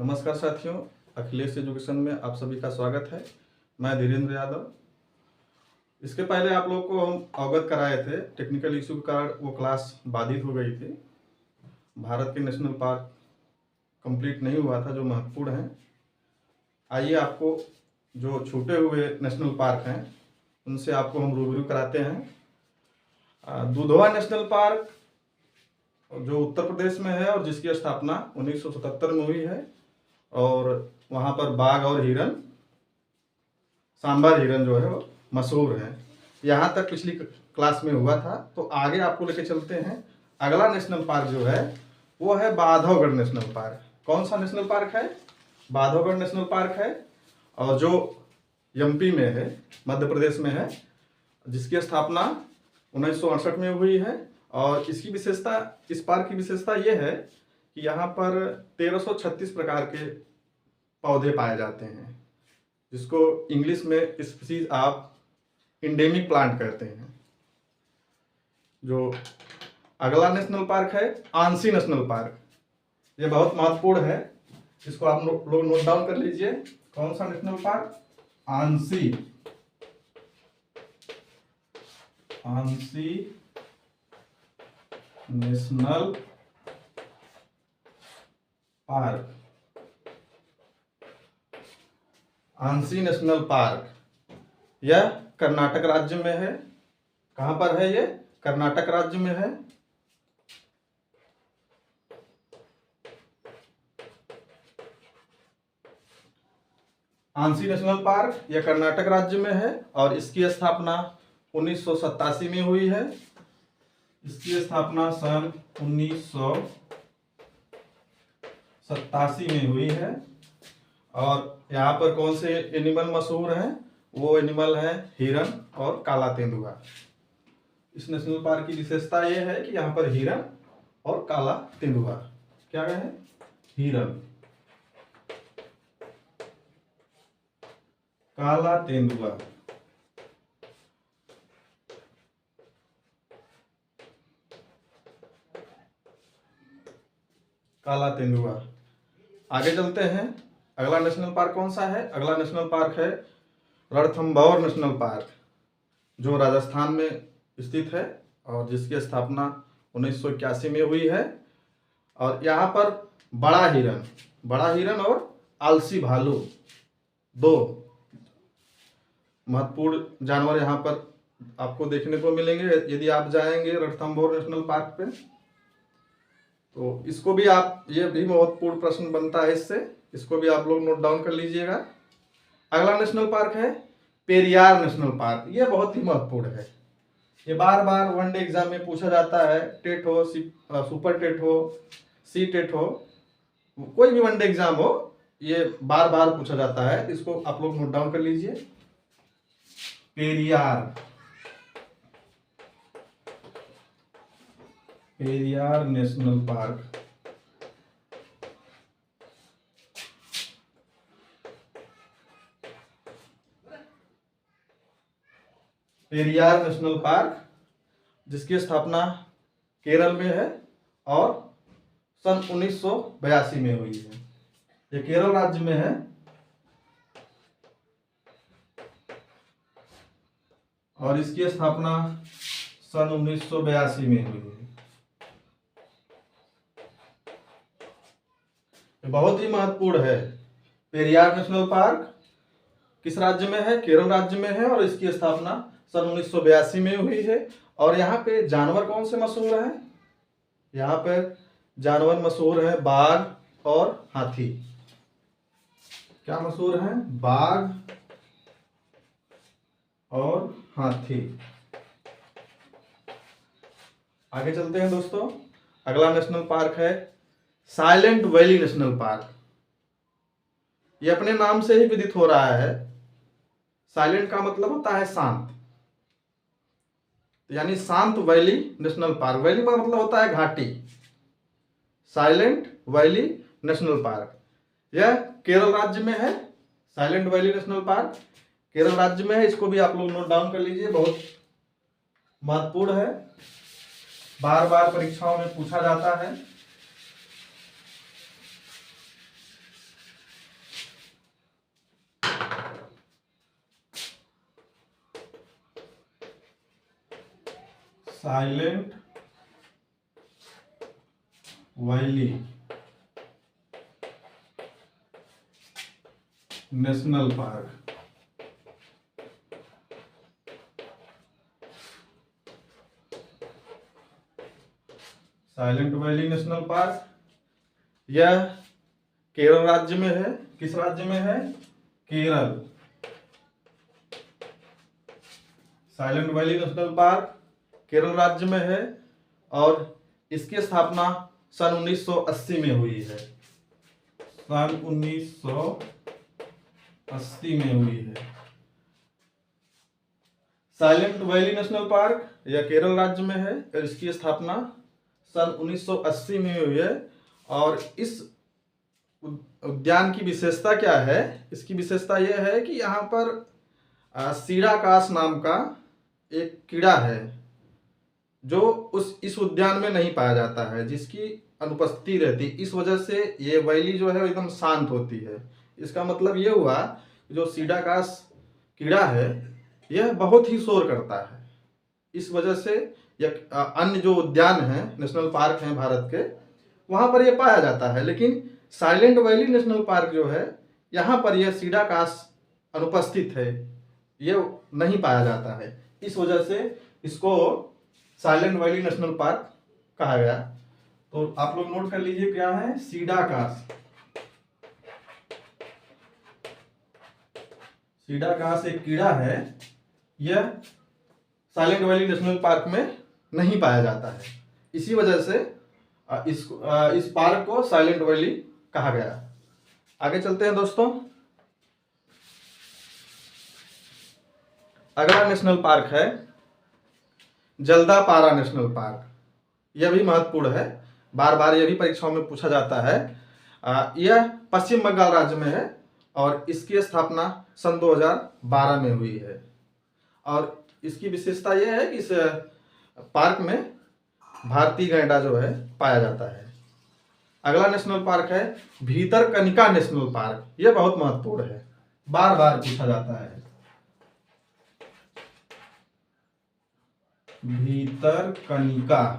नमस्कार साथियों, अखिलेश एजुकेशन में आप सभी का स्वागत है। मैं धीरेन्द्र यादव। इसके पहले आप लोगों को हम अवगत कराए थे, टेक्निकल इशू के कारण वो क्लास बाधित हो गई थी। भारत के नेशनल पार्क कंप्लीट नहीं हुआ था जो महत्वपूर्ण है। आइए आपको जो छूटे हुए नेशनल पार्क हैं उनसे आपको हम रूबरू कराते हैं। दुधवा नेशनल पार्क जो उत्तर प्रदेश में है और जिसकी स्थापना 1977 में हुई है, और वहाँ पर बाघ और हिरन, सांबर हिरन जो है वो मशहूर है। यहाँ तक पिछली क्लास में हुआ था। तो आगे आपको लेके चलते हैं। अगला नेशनल पार्क जो है वो है बांधवगढ़ नेशनल पार्क। कौन सा नेशनल पार्क है? बांधवगढ़ नेशनल पार्क है, और जो एमपी में है, मध्य प्रदेश में है, जिसकी स्थापना 1968 में हुई है। और इसकी विशेषता, इस पार्क की विशेषता ये है कि यहाँ पर 1336 प्रकार के पौधे पाए जाते हैं, जिसको इंग्लिश में स्पीसीज आप इंडेमिक प्लांट कहते हैं। जो अगला नेशनल पार्क है आंसी नेशनल पार्क। ये बहुत महत्वपूर्ण है, इसको आप लोग नोट डाउन कर लीजिए। कौन सा national park? ANSI national park. ANSI national park यह कर्नाटक राज्य में है। कहां पर है ये? कर्नाटक राज्य में है। आंसी नेशनल पार्क यह कर्नाटक राज्य में है और इसकी स्थापना 1987 में हुई है। इसकी स्थापना सन 1987 में हुई है। और यहाँ पर कौन से एनिमल मशहूर हैं? वो एनिमल है हिरन और काला तेंदुआ। इस नेशनल पार्क की विशेषता ये है कि यहाँ पर हिरन और काला तेंदुआ, क्या है? हिरन, काला तेंदुआ। काला तेंदुआ। आगे चलते हैं। अगला नेशनल पार्क कौन सा है? अगला नेशनल पार्क है रणथंभौर नेशनल पार्क, जो राजस्थान में स्थित है और जिसकी स्थापना 1981 में हुई है। और यहाँ पर बड़ा हिरन और आलसी भालू, दो महत्वपूर्ण जानवर यहाँ पर आपको देखने को मिलेंगे यदि आप जाएंगे रणथंभौर नेशनल पार्क पे। तो इसको भी आप, ये भी महत्वपूर्ण प्रश्न बनता है इससे, इसको भी आप लोग नोट डाउन कर लीजिएगा। अगला नेशनल पार्क है पेरियार नेशनल पार्क। ये बहुत ही महत्वपूर्ण है। ये बार बार वनडे एग्जाम में पूछा जाता है। टेट हो, सुपर टेट हो, सी टेट हो, कोई भी वनडे एग्जाम हो, ये बार बार पूछा जाता है। इसको आप लोग नोट डाउन कर लीजिए। Periyar national park. Periyar national park जिसकी स्थापना केरल में है और सन 1982 में हुई है। ये केरल राज्य में है और इसकी स्थापना सन 1982 में हुई है। बहुत ही महत्वपूर्ण है। पेरियार नेशनल पार्क किस राज्य में है? केरल राज्य में है और इसकी स्थापना सन 1982 में हुई है। और यहाँ पे जानवर कौन से मशहूर हैं? यहाँ पर जानवर मशहूर है बाघ और हाथी। क्या मशहूर है? बाघ और हाथी। आगे चलते हैं दोस्तों। अगला नेशनल पार्क है साइलेंट वैली नेशनल पार्क। ये अपने नाम से ही विदित हो रहा है। साइलेंट का मतलब होता है शांत, यानी शांत वैली नेशनल पार्क। वैली का मतलब होता है घाटी। साइलेंट वैली नेशनल पार्क यह केरल राज्य में है। Silent valley national park Kerala राज्य में है। इसको भी आप लोग नोट डाउन कर लीजिए, बहुत महत्वपूर्ण है, बार बार परीक्षाओं में पूछा जाता है। Silent valley national park. Silent valley national park यह केरल राज्य में है। किस राज्य में है? Kerala. Silent valley national park Kerala राज्य में है और इसकी स्थापना सन 1980 में हुई है। सन 1980 में हुई है। साइलेंट वैली नेशनल पार्क यह केरल राज्य में है और इसकी स्थापना सन 1980 में हुई है। और इस उद्यान की विशेषता क्या है? इसकी विशेषता यह है कि यहाँ पर सीडाकास नाम का एक कीड़ा है जो इस उद्यान में नहीं पाया जाता है, जिसकी अनुपस्थिति रहती। इस वजह से ये वैली जो है एकदम शांत होती है। इसका मतलब ये हुआ जो सीडाकास कीड़ा है यह बहुत ही शोर करता है। इस वजह से यह अन्य जो उद्यान हैं, नेशनल पार्क हैं भारत के, वहाँ पर यह पाया जाता है। लेकिन साइलेंट वैली नेशनल पार्क जो है यहाँ पर यह सीडाकास अनुपस्थित है, ये नहीं पाया जाता है। इस वजह से इसको साइलेंट वैली नेशनल पार्क कहा गया। तो आप लोग नोट कर लीजिए क्या है? सीडाकास। सीडाकास एक कीड़ा है, यह साइलेंट वैली नेशनल पार्क में नहीं पाया जाता है। इसी वजह से इस पार्क को साइलेंट वैली कहा गया। आगे चलते हैं दोस्तों। अगला नेशनल पार्क है जल्दापारा नेशनल पार्क। यह भी महत्वपूर्ण है, बार बार यह भी परीक्षाओं में पूछा जाता है। यह पश्चिम बंगाल राज्य में है और इसकी स्थापना सन 2012 में हुई है। और इसकी विशेषता यह है कि इस पार्क में भारतीय गैंडा जो है पाया जाता है। अगला नेशनल पार्क है भीतरकनिका नेशनल पार्क। यह बहुत महत्वपूर्ण है, बार बार पूछा जाता है। Bhitarkanika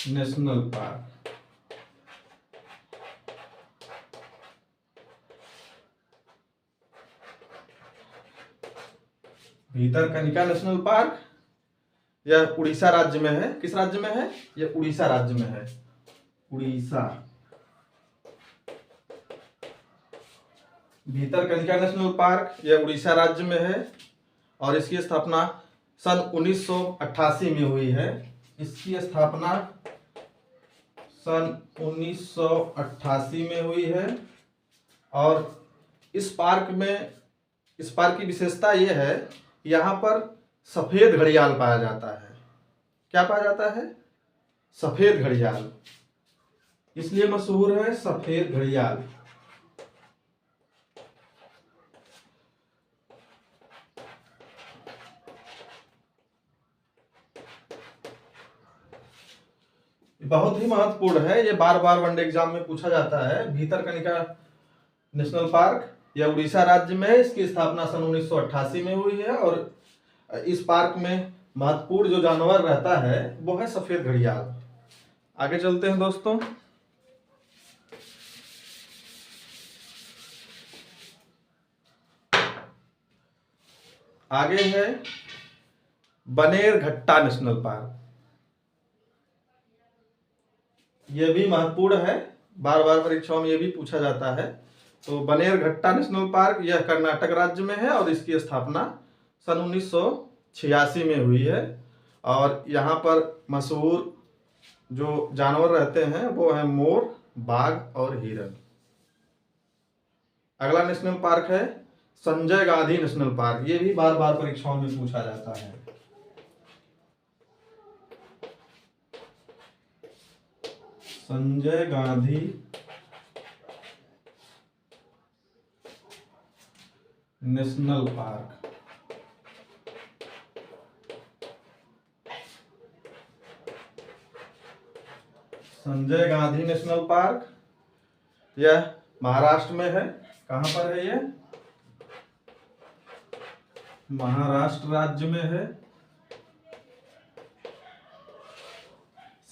national park. Bhitarkanika national park यह उड़ीसा राज्य में है। किस राज्य में है? यह उड़ीसा राज्य में है। उड़ीसा। भीतरकनिका नेशनल पार्क यह उड़ीसा राज्य में है और इसकी स्थापना सन 1988 में हुई है। इसकी स्थापना सन 1988 में हुई है। और इस पार्क की विशेषता यह है, यहाँ पर सफेद घड़ियाल पाया जाता है। क्या पाया जाता है? सफेद घड़ियाल, इसलिए मशहूर है सफेद घड़ियाल। बहुत ही महत्वपूर्ण है, ये बार बार वनडे एग्जाम में पूछा जाता है। भीतरकनिका नेशनल पार्क यह उड़ीसा राज्य में है। इसकी स्थापना सन 1988 में हुई है और इस पार्क में महत्वपूर्ण जो जानवर रहता है वो है सफेद घड़ियाल। आगे चलते हैं दोस्तों। आगे है बनेरघट्टा नेशनल पार्क। यह भी महत्वपूर्ण है, बार बार परीक्षाओं में यह भी पूछा जाता है। तो बनेरघट्टा नेशनल पार्क यह कर्नाटक राज्य में है और इसकी स्थापना सन 1986 में हुई है। और यहाँ पर मशहूर जो जानवर रहते हैं वो है मोर, बाघ और हिरन। अगला नेशनल पार्क है संजय गांधी नेशनल पार्क। ये भी बार बार परीक्षाओं में पूछा जाता है। Sanjay Gandhi national park. Sanjay Gandhi national park यह महाराष्ट्र में है। कहां पर है ये? महाराष्ट्र राज्य में है।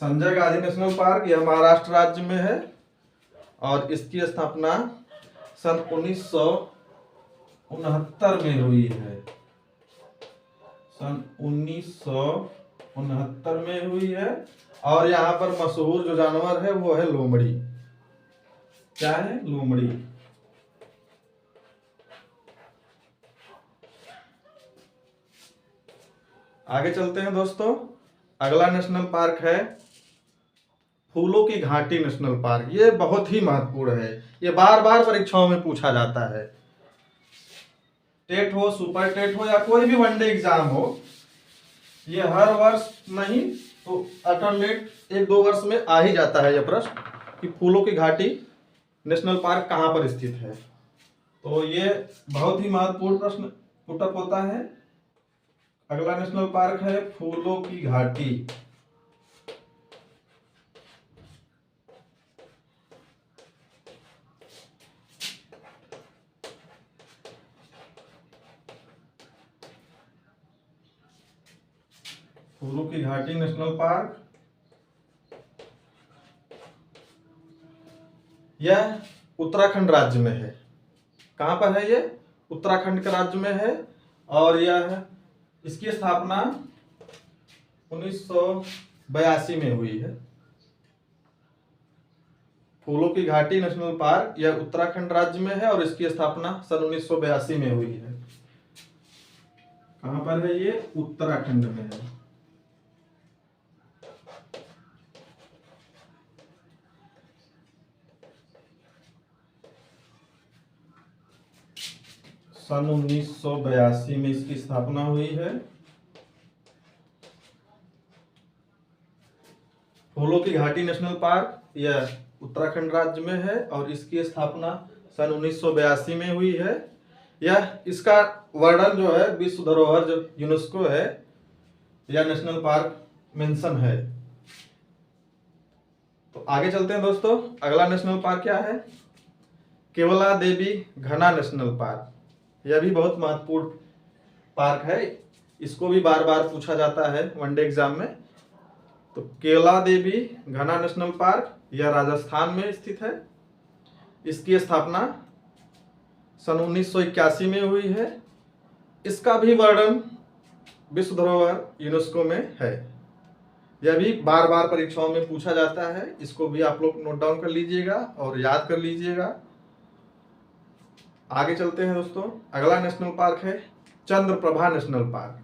संजय गांधी नेशनल पार्क यह महाराष्ट्र राज्य में है और इसकी स्थापना सन 1969 में हुई है। सन 1969 में हुई है और यहाँ पर मशहूर जो जानवर है वो है लोमड़ी। क्या है? लोमड़ी। आगे चलते हैं दोस्तों। अगला नेशनल पार्क है फूलों की घाटी नेशनल पार्क। ये बहुत ही महत्वपूर्ण है, ये बार बार परीक्षाओं में पूछा जाता है। टेट हो, सुपर टेट हो या कोई भी वनडे एग्जाम हो, ये हर वर्ष नहीं तो अल्टरनेट 1-2 वर्ष में आ ही जाता है यह प्रश्न कि फूलों की घाटी नेशनल पार्क कहां पर स्थित है। तो ये बहुत ही महत्वपूर्ण प्रश्न पुटअप होता है। अगला नेशनल पार्क है फूलों की घाटी। फूलों की घाटी नेशनल पार्क यह उत्तराखंड राज्य में है। कहां पर है ये? उत्तराखंड के राज्य में है और यह इसकी स्थापना 1982 में हुई है। फूलों की घाटी नेशनल पार्क यह उत्तराखंड राज्य में है और इसकी स्थापना सन 1982 में हुई है। कहां पर है ये? उत्तराखंड में है। सन 1982 में इसकी स्थापना हुई है। फूलों की घाटी नेशनल पार्क यह उत्तराखंड राज्य में है और इसकी स्थापना सन 1982 में हुई है। यह इसका वर्णन जो है विश्व धरोहर जो यूनेस्को है या नेशनल पार्क मेंशन है। तो आगे चलते हैं दोस्तों। अगला नेशनल पार्क क्या है? केवला देवी घना नेशनल पार्क। यह भी बहुत महत्वपूर्ण पार्क है, इसको भी बार बार पूछा जाता है वनडे एग्जाम में। तो केवला देवी घना नेशनल पार्क यह राजस्थान में स्थित है। इसकी स्थापना सन 1981 में हुई है। इसका भी वर्णन विश्व धरोहर यूनेस्को में है। यह भी बार बार परीक्षाओं में पूछा जाता है, इसको भी आप लोग नोट डाउन कर लीजिएगा और याद कर लीजिएगा। आगे चलते हैं दोस्तों। अगला नेशनल पार्क है चंद्रप्रभा नेशनल पार्क।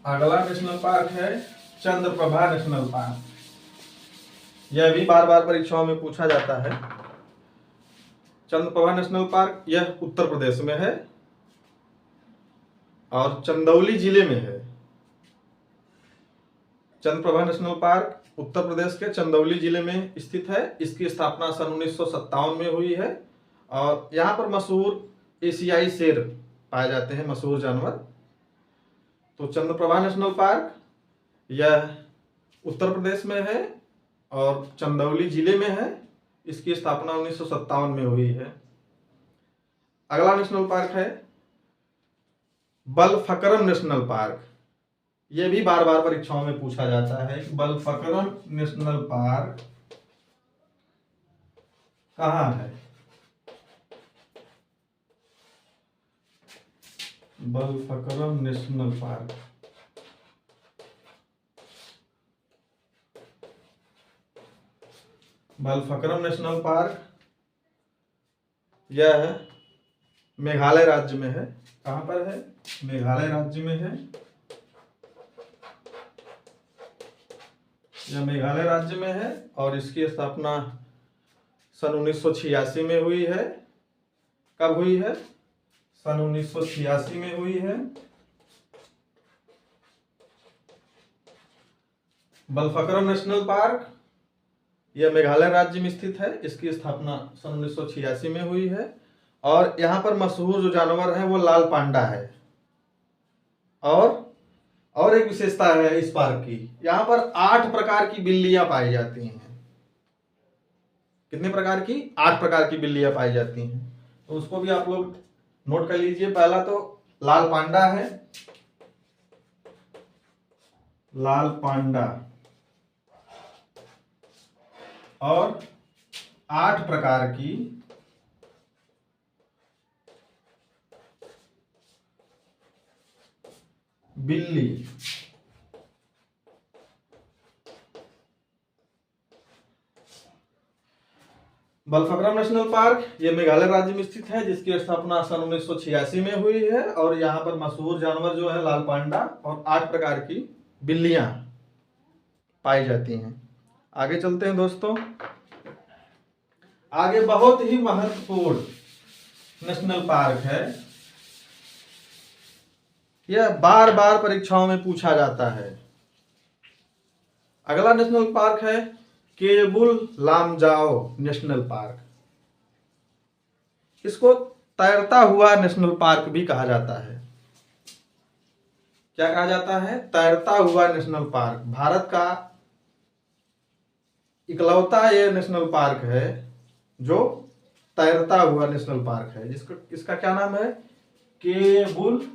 अगला नेशनल पार्क है चंद्रप्रभा नेशनल पार्क। यह भी बार बार परीक्षाओं में पूछा जाता है। चंद्रप्रभा नेशनल पार्क यह उत्तर प्रदेश में है और चंदौली जिले में है। चंद्रप्रभा नेशनल पार्क उत्तर प्रदेश के चंदौली जिले में स्थित है। इसकी स्थापना सन 1957 में हुई है और यहाँ पर मशहूर एशियाई शेर पाए जाते हैं, मशहूर जानवर। तो चंद्रप्रभा नेशनल पार्क यह उत्तर प्रदेश में है और चंदौली जिले में है। इसकी स्थापना 1957 में हुई है। अगला नेशनल पार्क है बलफकरम नेशनल पार्क। यह भी बार बार परीक्षाओं में पूछा जाता है कि बलफकरम नेशनल पार्क कहाँ है? बलफकरम नेशनल पार्क बलफकरम नेशनल पार्क यह मेघालय राज्य में है। कहां पर है? मेघालय राज्य में है। यह मेघालय राज्य में है और इसकी स्थापना सन 1986 में हुई है। कब हुई है? सन 1986 में हुई है। बलफकरम नेशनल पार्क यह मेघालय राज्य में स्थित है। इसकी स्थापना सन 1986 में हुई है और यहाँ पर मशहूर जो जानवर है वो लाल पांडा है। और एक विशेषता है इस पार्क की, यहाँ पर 8 प्रकार की बिल्लियां पाई जाती हैं। कितने प्रकार की? 8 प्रकार की बिल्लियां पाई जाती हैं। तो उसको भी आप लोग नोट कर लीजिए। पहला तो लाल पांडा है, लाल पांडा, और 8 प्रकार की बिल्ली। बलफकराम नेशनल पार्क ये मेघालय राज्य में स्थित है, जिसकी स्थापना सन 1986 में हुई है। और यहाँ पर मशहूर जानवर जो है लाल पांडा और 8 प्रकार की बिल्लियां पाई जाती हैं। आगे चलते हैं दोस्तों। आगे बहुत ही महत्वपूर्ण नेशनल पार्क है, यह बार बार परीक्षाओं में पूछा जाता है। अगला नेशनल पार्क है केबुल लामजाओ नेशनल पार्क। इसको तैरता हुआ नेशनल पार्क भी कहा जाता है। क्या कहा जाता है? तैरता हुआ नेशनल पार्क। भारत का इकलौता ये नेशनल पार्क है जो तैरता हुआ नेशनल पार्क है, जिसको इसका क्या नाम है? केबुल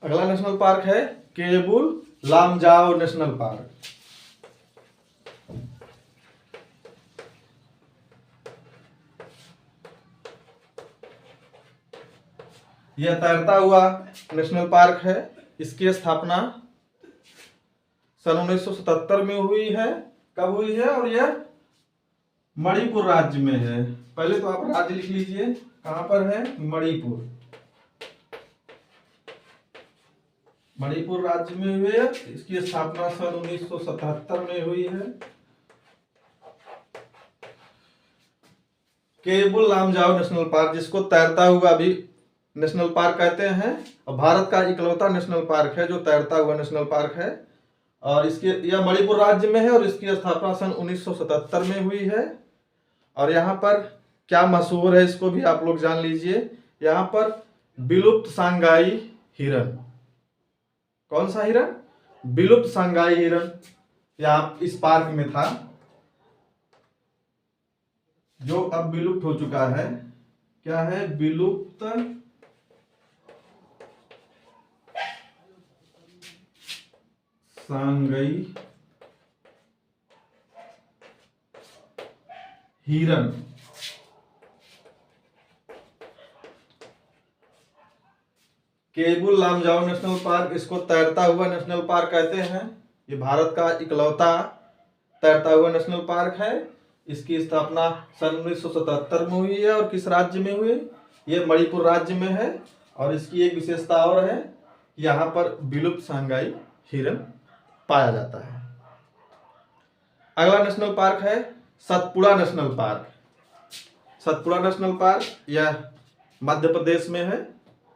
अगला नेशनल पार्क है केबुल लामजाओ नेशनल पार्क। यह तैरता हुआ नेशनल पार्क है। इसकी स्थापना सन 1977 में हुई है। कब हुई है? और यह मणिपुर राज्य में है। पहले तो आप राज्य लिख लीजिए, कहां पर है? मणिपुर। मणिपुर राज्य में हुई है। इसकी स्थापना सन 1977 में हुई है। केबुल लामजाओ नेशनल पार्क, जिसको तैरता हुआ भी नेशनल पार्क कहते हैं, और भारत का इकलौता नेशनल पार्क है जो तैरता हुआ नेशनल पार्क है। और इसके यह मणिपुर राज्य में है और इसकी स्थापना सन 1977 में हुई है। और यहाँ पर क्या मशहूर है इसको भी आप लोग जान लीजिए। यहाँ पर विलुप्त सांगाई हिरन। कौन सा हिरन? विलुप्त सांगाई हिरन यहाँ इस पार्क में था, जो अब विलुप्त हो चुका है। क्या है? विलुप्त सांगाई हिरन। केबुल लामजाओ नेशनल पार्क, इसको तैरता हुआ नेशनल पार्क कहते हैं। ये भारत का इकलौता तैरता हुआ नेशनल पार्क है। इसकी स्थापना सन 1977 में हुई है। और किस राज्य में हुई? ये मणिपुर राज्य में है। और इसकी एक विशेषता और है, यहाँ पर विलुप्त सांगाई हिरन पाया जाता है। अगला नेशनल पार्क है Satpura national park. Satpura national park यह मध्य प्रदेश में है।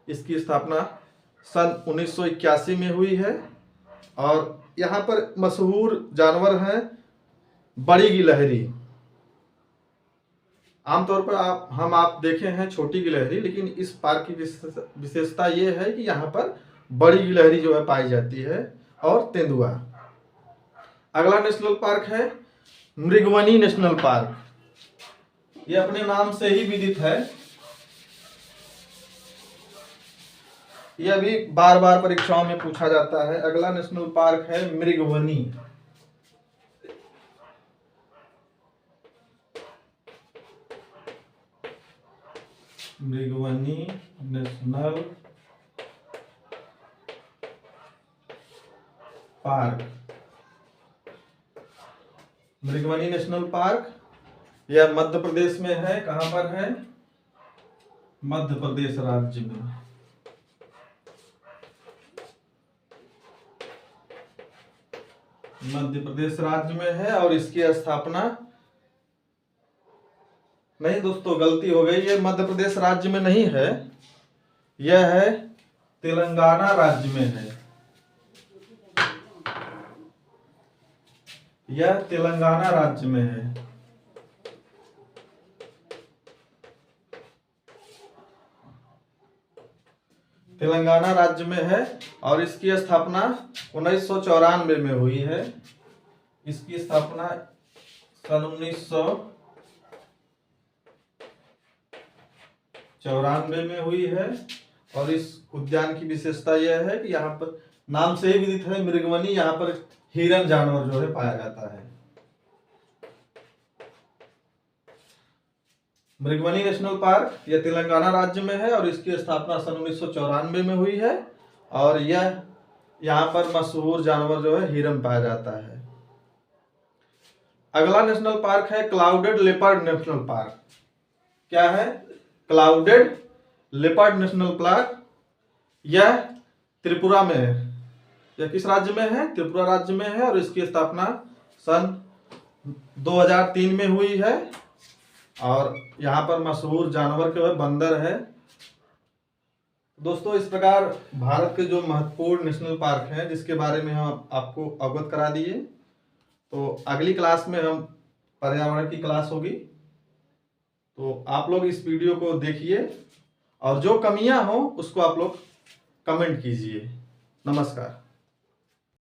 इसकी स्थापना सन 1981 में हुई है। और यहाँ पर मशहूर जानवर हैं बड़ी गिलहरी। आमतौर पर आप देखे हैं छोटी गिलहरी, लेकिन इस पार्क की विशेषता ये है कि यहाँ पर बड़ी गिलहरी जो है पाई जाती है, और तेंदुआ। अगला नेशनल पार्क है मृगवनी नेशनल पार्क। ये अपने नाम से ही विदित है। यह भी बार बार परीक्षाओं में पूछा जाता है। अगला नेशनल पार्क है मृगवनी। मृगवनी नेशनल पार्क। मृगवनी नेशनल पार्क यह मध्य प्रदेश में है। कहां पर है? मध्य प्रदेश राज्य में। मध्य प्रदेश राज्य में है। और इसकी स्थापना, नहीं दोस्तों गलती हो गई, ये मध्य प्रदेश राज्य में नहीं है, यह है तेलंगाना राज्य में है। यह तेलंगाना राज्य में है। तेलंगाना राज्य में है और इसकी स्थापना 1994 में हुई है। इसकी स्थापना सन 1994 में हुई है। और इस उद्यान की विशेषता यह है कि यहाँ पर नाम से ही विदित है मृगवनी, यहाँ पर हिरन जानवर जो है पाया जाता है। मृगवनी नेशनल पार्क यह तेलंगाना राज्य में है और इसकी स्थापना सन 1994 में हुई है। और यह यहाँ पर मशहूर जानवर जो है हिरन पाया जाता है। अगला नेशनल पार्क है क्लाउडेड लेपर्ड नेशनल पार्क। क्या है? Clouded leopard national park. यह त्रिपुरा में है। यह किस राज्य में है? त्रिपुरा राज्य में है और इसकी स्थापना सन 2003 में हुई है। और यहाँ पर मशहूर जानवर जो है बंदर है। दोस्तों, इस प्रकार भारत के जो महत्वपूर्ण नेशनल पार्क हैं जिसके बारे में हम आपको अवगत करा दिए। तो अगली क्लास में हम पर्यावरण की क्लास होगी, तो आप लोग इस वीडियो को देखिए और जो कमियां हो उसको आप लोग कमेंट कीजिए। नमस्कार।